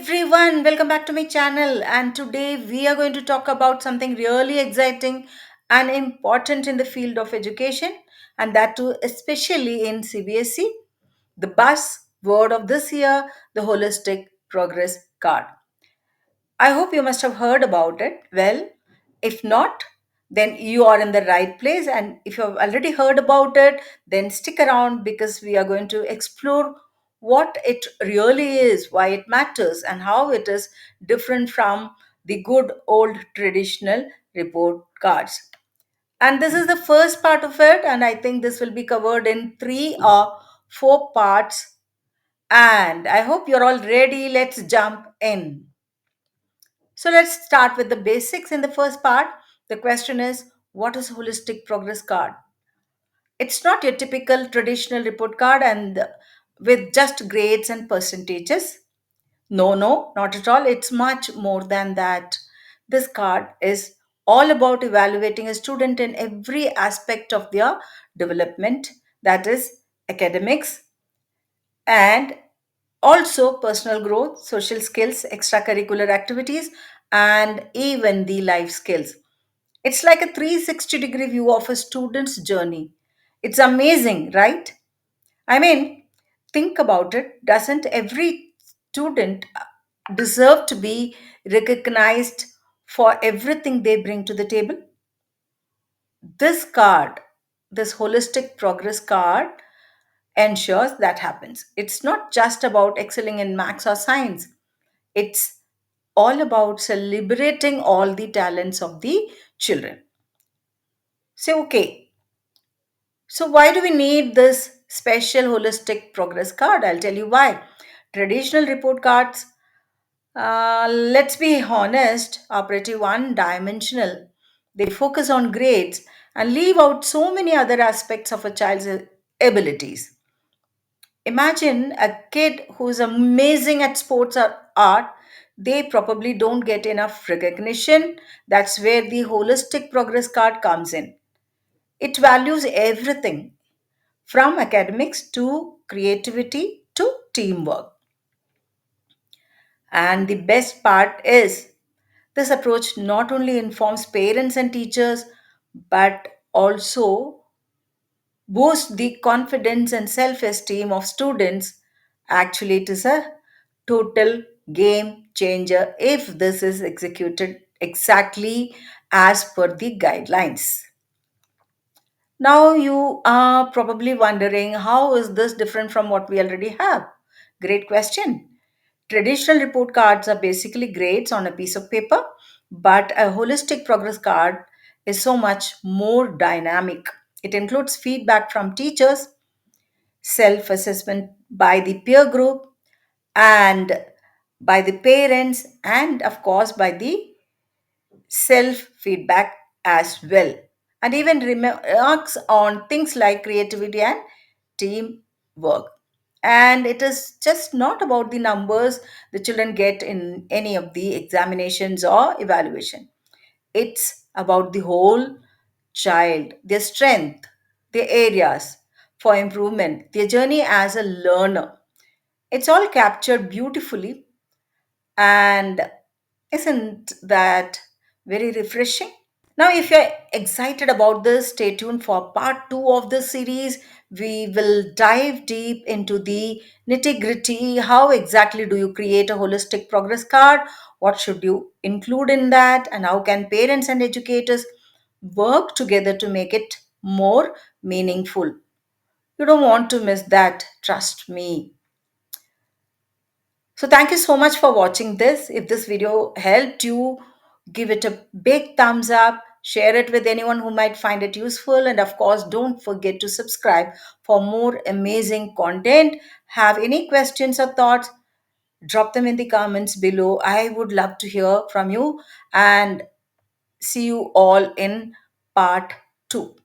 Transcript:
everyone, welcome back to my channel. And today we are going to talk about something really exciting and important in the field of education, and that too, especially in CBSE. The buzz word of this year, the Holistic Progress Card. I hope you must have heard about it. Well, if not, then you are in the right place. And if you have already heard about it, then stick around because we are going to explore what it really is, why it matters, and how it is different from the good old traditional report cards. And this is the first part of it, and I think this will be covered in three or four parts. And I hope you're all ready. Let's jump in. So let's start with the basics in the first part. The question is, what is holistic progress card? It's not your typical traditional report card and with just grades and percentages. No, not at all. It's much more than that. This card is all about evaluating a student in every aspect of their development, that is academics, and also personal growth, social skills, extracurricular activities, and even the life skills. It's like a 360-degree view of a student's journey. It's amazing, right? I mean, think about it. Doesn't every student deserve to be recognized for everything they bring to the table? This card, this holistic progress card, ensures that happens. It's not just about excelling in maths or science, it's all about celebrating all the talents of the children. Say, okay, so why do we need this special holistic progress card? I'll tell you why. Traditional report cards, let's be honest, are pretty one dimensional. They focus on grades and leave out so many other aspects of a child's abilities. Imagine a kid who's amazing at sports or art, they probably don't get enough recognition. That's where the holistic progress card comes in. It values everything from academics to creativity to teamwork. And the best part is this approach not only informs parents and teachers but also boost the confidence and self esteem of students. Actually, it is a total game changer if this is executed exactly as per the guidelines. Now, you are probably wondering how is this different from what we already have? Great question. Traditional report cards are basically grades on a piece of paper, but a holistic progress card is so much more dynamic. It includes feedback from teachers, self assessment by the peer group, and by the parents, and of course, by the self feedback as well. And even remarks on things like creativity and teamwork. And it is just not about the numbers the children get in any of the examinations or evaluation. It's about the whole child, their strength, their areas for improvement, their journey as a learner. It's all captured beautifully, and isn't that very refreshing? Now, if you're excited about this, stay tuned for part two of this series. We will dive deep into the nitty gritty. How exactly do you create a holistic progress card? What should you include in that? And how can parents and educators work together to make it more meaningful? You don't want to miss that, trust me. So thank you so much for watching this. If this video helped you, give it a big thumbs up, share it with anyone who might find it useful, and of course, don't forget to subscribe for more amazing content. Have any questions or thoughts? Drop them in the comments below. I would love to hear from you, and see you all in part 2.